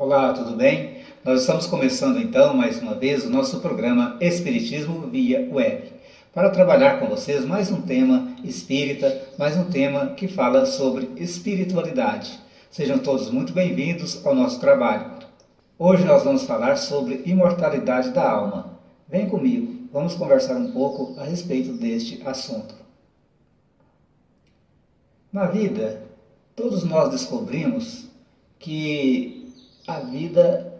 Olá, tudo bem? Nós estamos começando então, mais uma vez, o nosso programa Espiritismo via Web, para trabalhar com vocês mais um tema espírita, mais um tema que fala sobre espiritualidade. Sejam todos muito bem-vindos ao nosso trabalho. Hoje nós vamos falar sobre imortalidade da alma. Vem comigo, vamos conversar um pouco a respeito deste assunto. Na vida, todos nós descobrimos que a vida,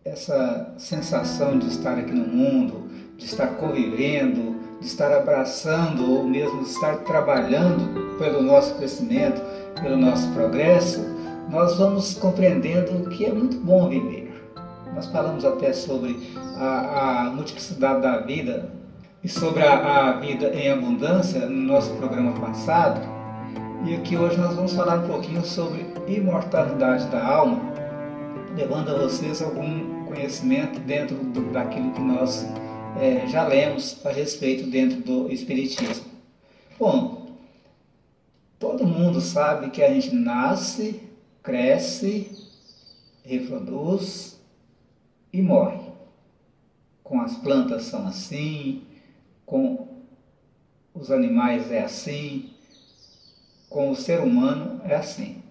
essa sensação de estar aqui no mundo, de estar convivendo, de estar abraçando ou mesmo de estar trabalhando pelo nosso crescimento, pelo nosso progresso, nós vamos compreendendo que é muito bom viver. Nós falamos até sobre a multiplicidade da vida e sobre a vida em abundância no nosso programa passado. E aqui hoje nós vamos falar um pouquinho sobre imortalidade da alma, levando a vocês algum conhecimento dentro daquilo que nós já lemos a respeito dentro do Espiritismo. Bom, todo mundo sabe que a gente nasce, cresce, reproduz e morre. Com as plantas são assim, com os animais é assim, com o ser humano é assim.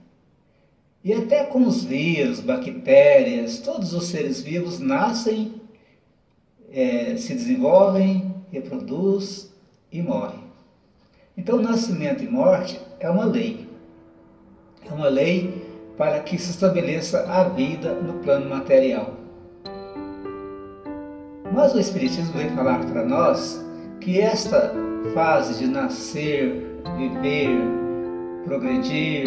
E até com os vírus, bactérias, todos os seres vivos nascem, se desenvolvem, reproduzem e morrem. Então, nascimento e morte é uma lei. É uma lei para que se estabeleça a vida no plano material. Mas o Espiritismo vem falar para nós que esta fase de nascer, viver, progredir,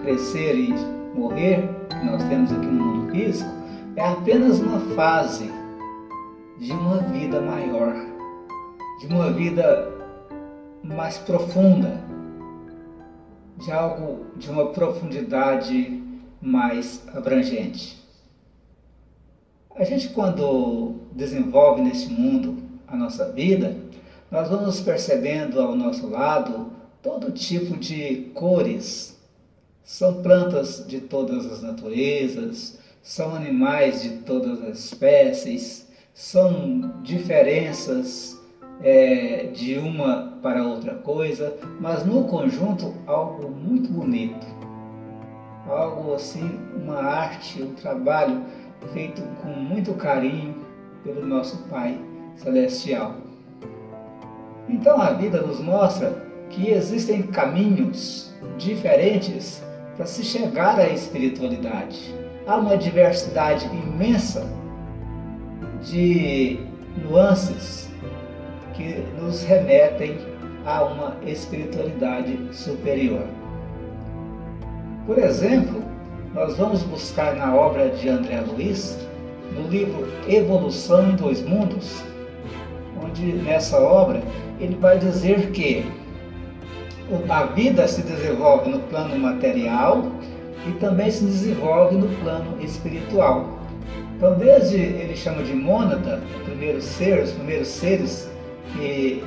crescer e morrer, que nós temos aqui no mundo físico, é apenas uma fase de uma vida maior, de uma vida mais profunda, de algo de uma profundidade mais abrangente. A gente, quando desenvolve nesse mundo a nossa vida, nós vamos percebendo ao nosso lado todo tipo de cores. São plantas de todas as naturezas, são animais de todas as espécies, são diferenças de uma para outra coisa, mas no conjunto algo muito bonito. Algo assim, uma arte, um trabalho feito com muito carinho pelo nosso Pai Celestial. Então a vida nos mostra que existem caminhos diferentes para se chegar à espiritualidade. Há uma diversidade imensa de nuances que nos remetem a uma espiritualidade superior. Por exemplo, nós vamos buscar na obra de André Luiz, no livro Evolução em Dois Mundos, onde nessa obra ele vai dizer que a vida se desenvolve no plano material e também se desenvolve no plano espiritual. Então, desde ele chama de mônada, os primeiros seres que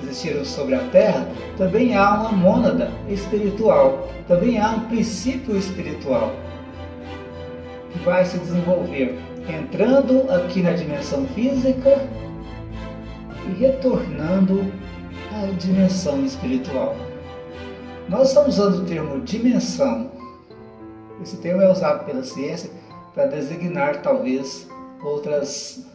existiram sobre a Terra, também há uma mônada espiritual, também há um princípio espiritual que vai se desenvolver, entrando aqui na dimensão física e retornando a dimensão espiritual. Nós estamos usando o termo dimensão. Esse termo é usado pela ciência para designar talvez outras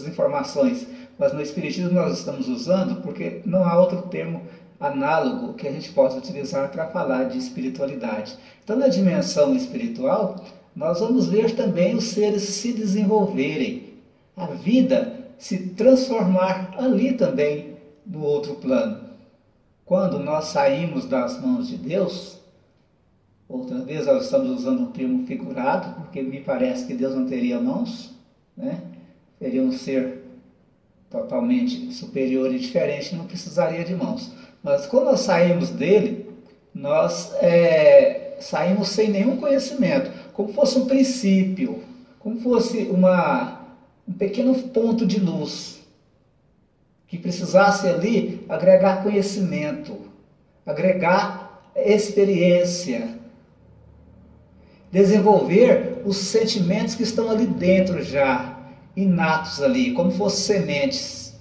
informações, mas no Espiritismo nós estamos usando porque não há outro termo análogo que a gente possa utilizar para falar de espiritualidade. Então, na dimensão espiritual, nós vamos ver também os seres se desenvolverem, a vida se transformar ali também no outro plano. Quando nós saímos das mãos de Deus, outra vez nós estamos usando um termo figurado, porque me parece que Deus não teria mãos, né? Seria um ser totalmente superior e diferente, não precisaria de mãos. Mas quando nós saímos dele, nós saímos sem nenhum conhecimento, como fosse um princípio, como fosse um pequeno ponto de luz, que precisasse ali agregar conhecimento, agregar experiência. desenvolver os sentimentos que estão ali dentro já, inatos ali, como fossem sementes.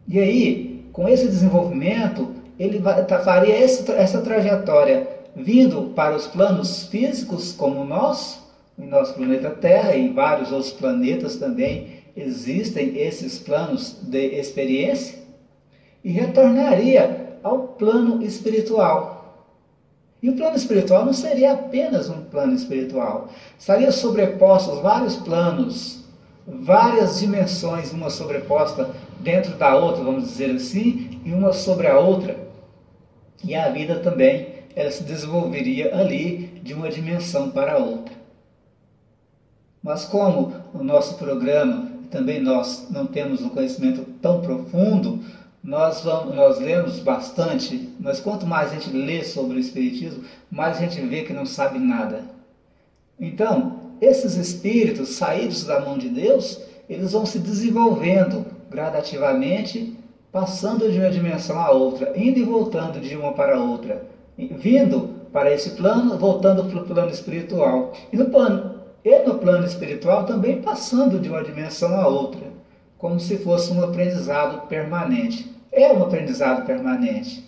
E aí, com esse desenvolvimento, ele faria essa trajetória, vindo para os planos físicos como o nosso planeta Terra e vários outros planetas também existem esses planos de experiência, e retornaria ao plano espiritual. E o plano espiritual não seria apenas um plano espiritual, estaria sobrepostos vários planos, várias dimensões, uma sobreposta dentro da outra, vamos dizer assim, e uma sobre a outra. E a vida também, ela se desenvolveria ali de uma dimensão para a outra. Mas como o nosso programa, também nós não temos um conhecimento tão profundo, nós lemos bastante, mas quanto mais a gente lê sobre o Espiritismo, mais a gente vê que não sabe nada. Então, esses espíritos saídos da mão de Deus, eles vão se desenvolvendo gradativamente, passando de uma dimensão a outra, indo e voltando de uma para outra, vindo para esse plano, voltando para o plano espiritual. E no plano espiritual também passando de uma dimensão a outra, como se fosse um aprendizado permanente. É um aprendizado permanente.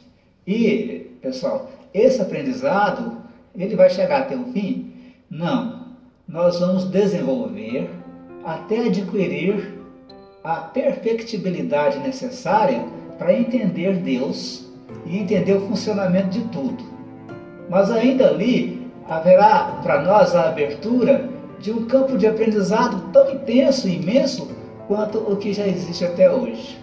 E, pessoal, esse aprendizado, ele vai chegar até o fim? Não. Nós vamos desenvolver até adquirir a perfectibilidade necessária para entender Deus e entender o funcionamento de tudo. Mas ainda ali haverá para nós a abertura de um campo de aprendizado tão intenso e imenso quanto o que já existe até hoje.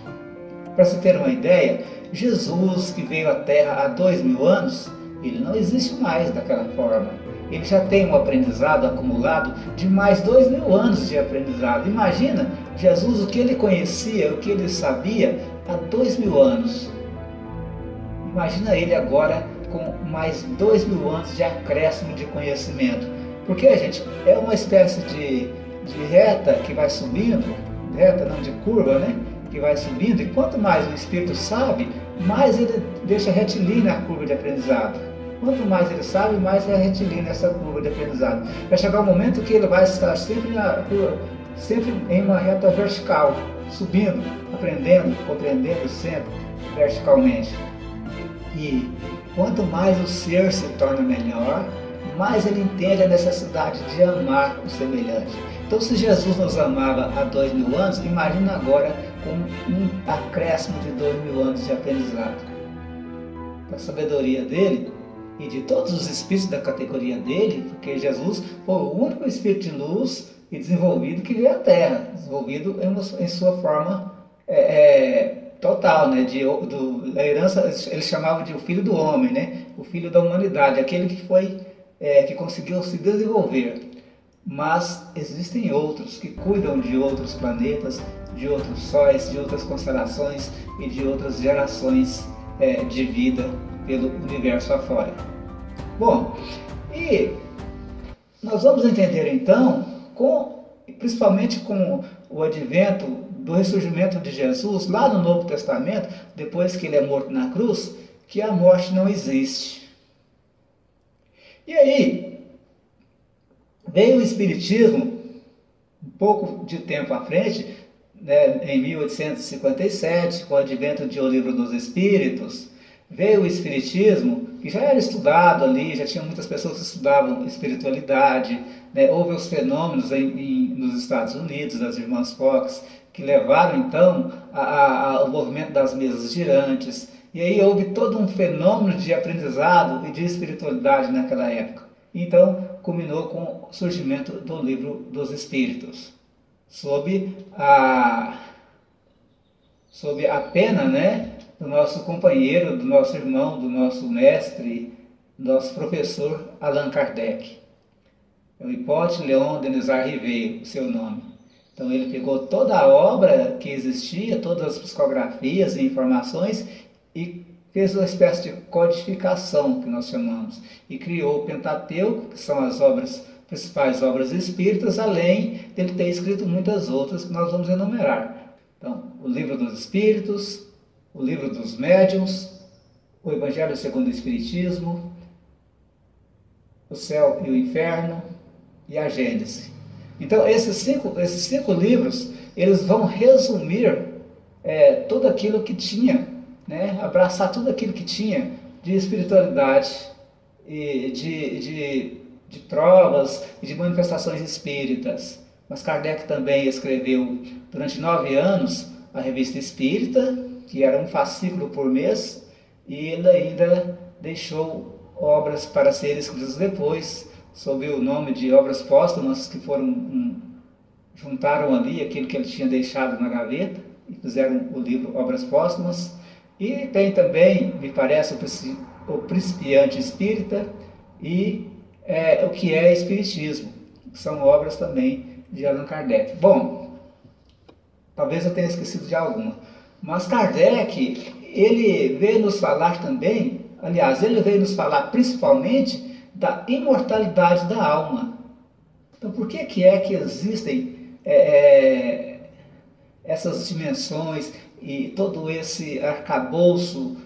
Para se ter uma ideia, Jesus, que veio à Terra há 2000 anos, ele não existe mais daquela forma. Ele já tem um aprendizado acumulado de mais 2000 anos de aprendizado. Imagina Jesus, o que ele conhecia, o que ele sabia há 2000 anos. Imagina ele agora com mais 2000 anos de acréscimo de conhecimento. Porque, gente, é uma espécie de reta que vai subindo, reta não, de curva, né? Que vai subindo, e quanto mais o espírito sabe, mais ele deixa retilínea a curva de aprendizado. Quanto mais ele sabe, mais é retilínea essa curva de aprendizado. Vai chegar um momento que ele vai estar sempre em uma reta vertical, subindo, aprendendo, compreendendo sempre verticalmente. E quanto mais o ser se torna melhor, mais ele entende a necessidade de amar o semelhante. Então, se Jesus nos amava há 2000 anos, imagina agora com um acréscimo de 2000 anos de aprendizado. A sabedoria dele e de todos os espíritos da categoria dele, porque Jesus foi o único espírito de luz e desenvolvido que veio à Terra, desenvolvido em sua forma total, né? Da herança, eles chamavam de o filho do homem, né? O filho da humanidade, aquele que conseguiu se desenvolver. Mas existem outros que cuidam de outros planetas, de outros sóis, de outras constelações e de outras gerações de vida pelo universo afora. Bom, e nós vamos entender então, principalmente com o advento do ressurgimento de Jesus, lá no Novo Testamento, depois que ele é morto na cruz, que a morte não existe. E aí, veio o Espiritismo, um pouco de tempo à frente, né, em 1857, com o advento de O Livro dos Espíritos, veio o Espiritismo, que já era estudado ali, já tinha muitas pessoas que estudavam espiritualidade, né, houve os fenômenos nos Estados Unidos, das Irmãs Fox, que levaram então ao movimento das mesas girantes, e aí houve todo um fenômeno de aprendizado e de espiritualidade naquela época. Então, culminou com o surgimento do Livro dos Espíritos, sob a pena, né, do nosso companheiro, do nosso irmão, do nosso mestre, do nosso professor Allan Kardec. É o Hippolyte Léon Denis Rivet, o seu nome. Então ele pegou toda a obra que existia, todas as psicografias e informações e fez uma espécie de codificação, que nós chamamos, e criou o Pentateuco, que são as principais obras espíritas, além dele ter escrito muitas outras que nós vamos enumerar. Então, o Livro dos Espíritos, o Livro dos Médiuns, o Evangelho segundo o Espiritismo, o Céu e o Inferno, e a Gênese. Então, esses cinco livros, eles vão resumir tudo aquilo que tinha, né? Abraçar tudo aquilo que tinha de espiritualidade e de provas e de manifestações espíritas. Mas Kardec também escreveu durante 9 anos a Revista Espírita, que era um fascículo por mês, e ele ainda deixou obras para serem escritas depois, sob o nome de obras póstumas, que juntaram ali aquilo que ele tinha deixado na gaveta e fizeram o livro Obras Póstumas. E tem também, me parece, o Principiante Espírita e o que é Espiritismo, que são obras também de Allan Kardec. Bom, talvez eu tenha esquecido de alguma, mas Kardec, ele veio nos falar também, aliás, ele veio nos falar principalmente da imortalidade da alma. Então, por que que existem essas dimensões e todo esse arcabouço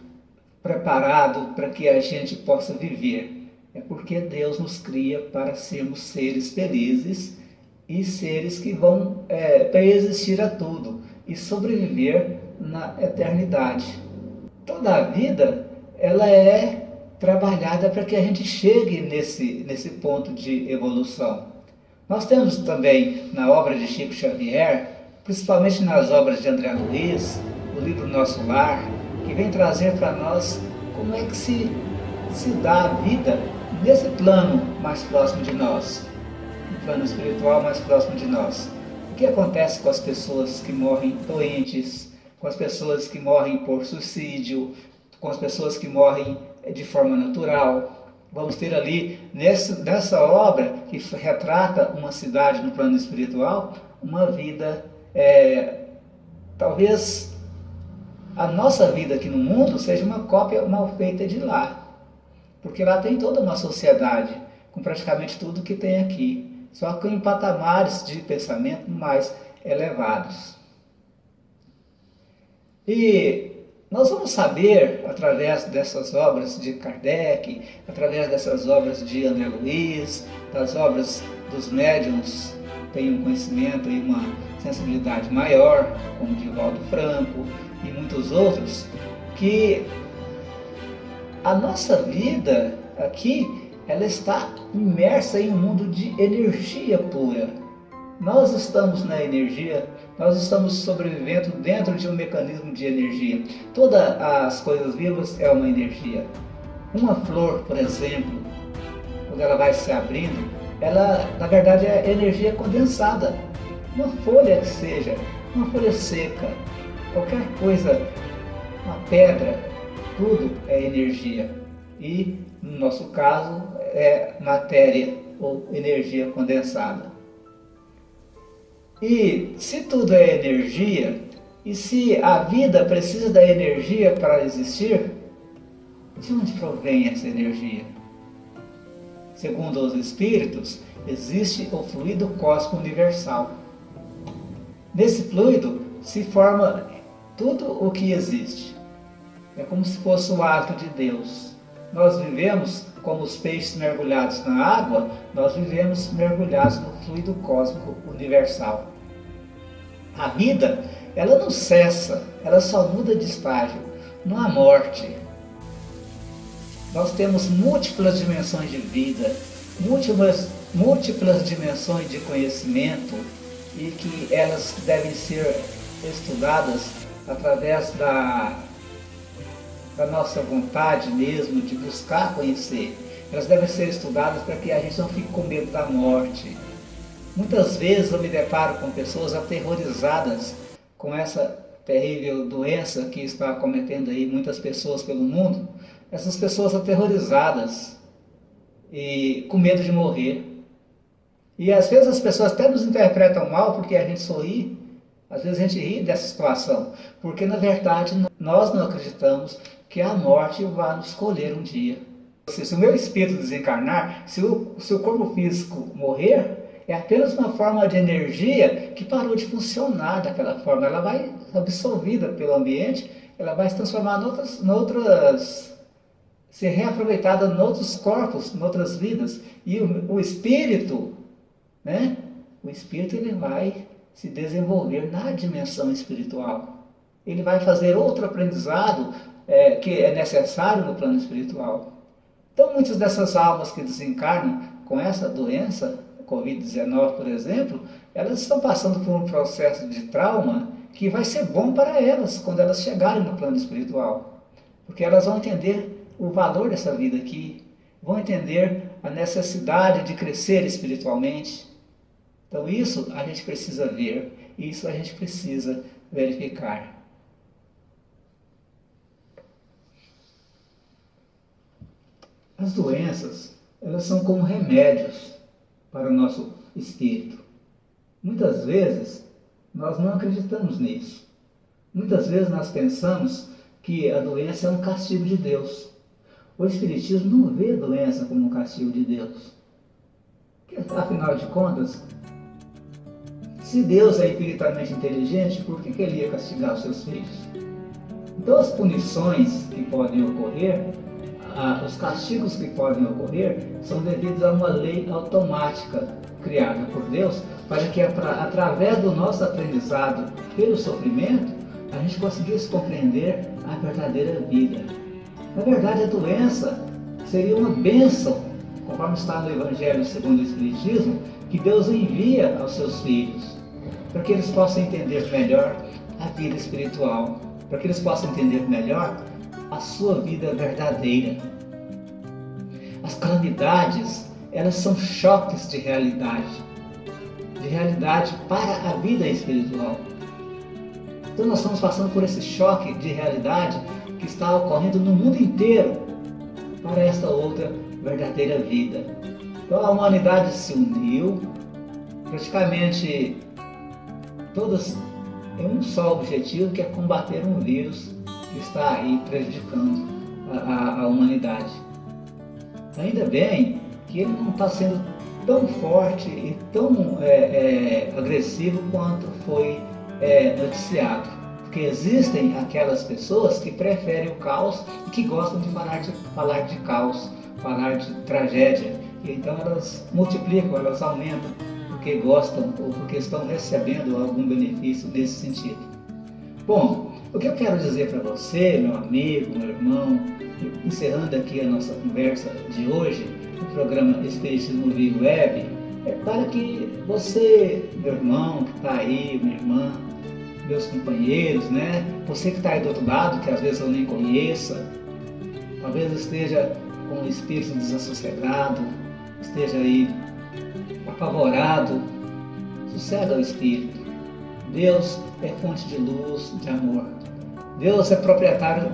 preparado para que a gente possa viver? É porque Deus nos cria para sermos seres felizes e seres que vão resistir a tudo e sobreviver na eternidade. Toda a vida, ela é trabalhada para que a gente chegue nesse ponto de evolução. Nós temos também na obra de Chico Xavier, principalmente nas obras de André Luiz, o livro Nosso Lar, que vem trazer para nós como é que se dá a vida nesse plano mais próximo de nós, no plano espiritual mais próximo de nós. O que acontece com as pessoas que morrem doentes, com as pessoas que morrem por suicídio, com as pessoas que morrem de forma natural? Vamos ter ali, nessa obra, que retrata uma cidade no plano espiritual, uma vida, talvez a nossa vida aqui no mundo seja uma cópia mal feita de lá. Porque lá tem toda uma sociedade, com praticamente tudo que tem aqui, só que em patamares de pensamento mais elevados. E nós vamos saber, através dessas obras de Kardec, através dessas obras de André Luiz, das obras dos médiuns, tem um conhecimento e uma sensibilidade maior, como Divaldo Franco e muitos outros, que a nossa vida aqui, ela está imersa em um mundo de energia pura. Nós estamos na energia, nós estamos sobrevivendo dentro de um mecanismo de energia. Todas as coisas vivas é uma energia. Uma flor, por exemplo, quando ela vai se abrindo, ela, na verdade, é energia condensada. Uma folha que seja, uma folha seca, qualquer coisa, uma pedra, tudo é energia. E, no nosso caso, é matéria ou energia condensada. E se tudo é energia, e se a vida precisa da energia para existir, de onde provém essa energia? Segundo os espíritos, existe o fluido cósmico universal. Nesse fluido se forma tudo o que existe. É como se fosse o hálito de Deus. Nós vivemos como os peixes mergulhados na água, nós vivemos mergulhados no fluido cósmico universal. A vida, ela não cessa, ela só muda de estágio, não há morte. Nós temos múltiplas dimensões de vida, múltiplas dimensões de conhecimento, e que elas devem ser estudadas através da nossa vontade mesmo de buscar conhecer. Elas devem ser estudadas para que a gente não fique com medo da morte. Muitas vezes eu me deparo com pessoas aterrorizadas com essa terrível doença que está acometendo aí muitas pessoas pelo mundo. Essas pessoas aterrorizadas e com medo de morrer. E às vezes as pessoas até nos interpretam mal porque a gente sorri. Às vezes a gente ri dessa situação, porque na verdade nós não acreditamos que a morte vai nos colher um dia. Se o meu espírito desencarnar, se o corpo físico morrer, é apenas uma forma de energia que parou de funcionar daquela forma. Ela vai absorvida pelo ambiente, ela vai se transformar ser reaproveitada em outros corpos, em outras vidas. E o espírito, né? O espírito ele vai se desenvolver na dimensão espiritual. Ele vai fazer outro aprendizado que é necessário no plano espiritual. Então, muitas dessas almas que desencarnam com essa doença, Covid-19, por exemplo, elas estão passando por um processo de trauma que vai ser bom para elas quando elas chegarem no plano espiritual. Porque elas vão entender o valor dessa vida aqui, vão entender a necessidade de crescer espiritualmente. Então isso a gente precisa ver, isso a gente precisa verificar. As doenças, elas são como remédios para o nosso espírito. Muitas vezes nós não acreditamos nisso. Muitas vezes nós pensamos que a doença é um castigo de Deus. O Espiritismo não vê a doença como um castigo de Deus. Porque, afinal de contas, se Deus é infinitamente inteligente, por que ele ia castigar os seus filhos? Então as punições que podem ocorrer, os castigos que podem ocorrer, são devidos a uma lei automática criada por Deus, para que através do nosso aprendizado pelo sofrimento, a gente conseguisse compreender a verdadeira vida. Na verdade, a doença seria uma bênção, conforme está no Evangelho segundo o Espiritismo, que Deus envia aos seus filhos, para que eles possam entender melhor a vida espiritual, para que eles possam entender melhor a sua vida verdadeira. As calamidades, elas são choques de realidade para a vida espiritual. Então nós estamos passando por esse choque de realidade que está ocorrendo no mundo inteiro para esta outra verdadeira vida. Então a humanidade se uniu, praticamente todas em um só objetivo, que é combater um vírus que está aí prejudicando a humanidade. Ainda bem que ele não está sendo tão forte e tão agressivo quanto foi noticiado. Porque existem aquelas pessoas que preferem o caos e que gostam de falar de caos, falar de tragédia. E então elas multiplicam, elas aumentam, porque gostam ou porque estão recebendo algum benefício nesse sentido. Bom, o que eu quero dizer para você, meu amigo, meu irmão, encerrando aqui a nossa conversa de hoje, no programa Espiritismo Vivo Web, é para que você, meu irmão que está aí, minha irmã, meus companheiros, né? Você que está aí do outro lado, que às vezes eu nem conheça, talvez esteja com o espírito desassossegado, esteja aí apavorado, sossega o espírito. Deus é fonte de luz, de amor. Deus é proprietário,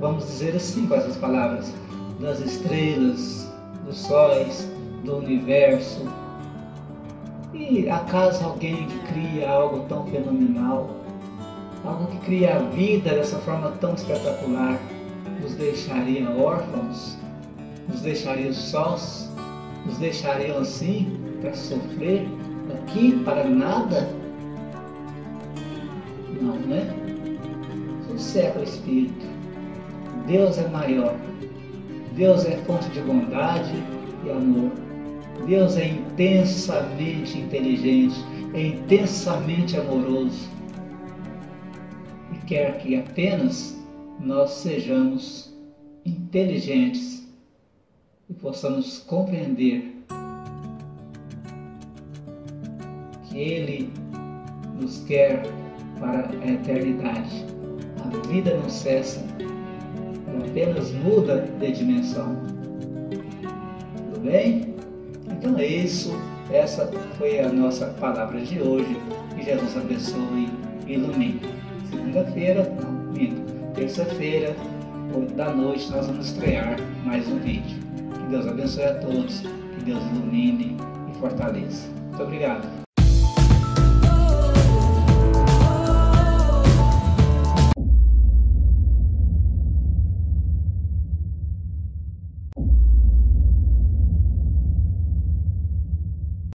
vamos dizer assim com essas palavras, das estrelas, dos sóis, do universo. E acaso alguém que cria algo tão fenomenal, algo que cria a vida dessa forma tão espetacular, nos deixaria órfãos, nos deixaria sós, nos deixariam assim para sofrer aqui para nada? Não, né? Sossega o espírito. Deus é maior. Deus é fonte de bondade e amor. Deus é intensamente inteligente, é intensamente amoroso e quer que apenas nós sejamos inteligentes e possamos compreender que Ele nos quer para a eternidade. A vida não cessa, ela apenas muda de dimensão. Tudo bem? Então é isso, essa foi a nossa palavra de hoje. Que Jesus abençoe e ilumine. Segunda-feira, não, minto, terça-feira, 8 da noite, nós vamos estrear mais um vídeo. Que Deus abençoe a todos, que Deus ilumine e fortaleça. Muito obrigado.